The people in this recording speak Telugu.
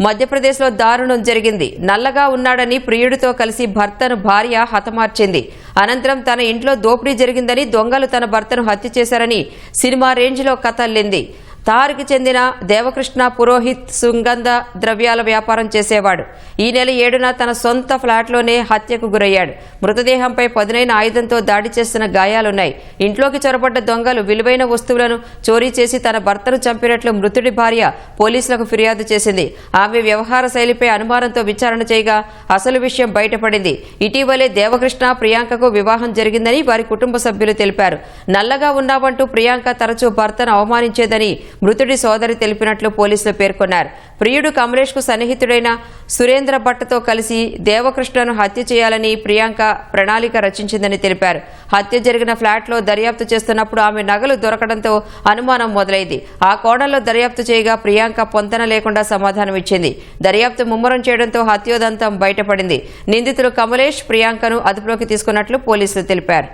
మధ్యప్రదేశ్లో దారుణం జరిగింది. నల్లగా ఉన్నాడని ప్రియుడితో కలిసి భర్తను భార్య హతమార్చింది. అనంతరం తన ఇంట్లో దోపిడీ జరిగిందని, దొంగలు తన భర్తను హత్య చేశారని సినిమా రేంజ్లో కథ అల్లింది. తారుకి చెందిన దేవకృష్ణ పురోహిత్ సుగంధ ద్రవ్యాల వ్యాపారం చేసేవాడు. ఈ నెల 7న తన సొంత ఫ్లాట్లోనే హత్యకు గురయ్యాడు. మృతదేహంపై పదునైన ఆయుధంతో దాడి చేస్తున్న గాయాలున్నాయి. ఇంట్లోకి చొరబడ్డ దొంగలు విలువైన వస్తువులను చోరీ చేసి తన భర్తను చంపినట్లు మృతుడి భార్య పోలీసులకు ఫిర్యాదు చేసింది. ఆమె వ్యవహార శైలిపై అనుమానంతో విచారణ చేయగా అసలు విషయం బయటపడింది. ఇటీవలే దేవకృష్ణ ప్రియాంకకు వివాహం జరిగిందని వారి కుటుంబ సభ్యులు తెలిపారు. నల్లగా ఉన్నావంటూ ప్రియాంక తరచూ భర్తను అవమానించేదని మృతుడి సోదరి తెలిపినట్లు పోలీసులు పేర్కొన్నారు. ప్రియుడు కమలేష్ కు సన్నిహితుడైన సురేంద్ర భట్టతో కలిసి దేవకృష్ణను హత్య చేయాలని ప్రియాంక ప్రణాళిక రచించిందని తెలిపారు. హత్య జరిగిన ఫ్లాట్లో దర్యాప్తు చేస్తున్నప్పుడు ఆమె నగలు దొరకడంతో అనుమానం మొదలైంది. ఆ కోణంలో దర్యాప్తు చేయగా ప్రియాంక పొంతన లేకుండా సమాధానం ఇచ్చింది. దర్యాప్తు ముమ్మరం చేయడంతో హత్యోదంతం బయటపడింది. నిందితులు కమలేష్, ప్రియాంకను అదుపులోకి తీసుకున్నట్లు పోలీసులు తెలిపారు.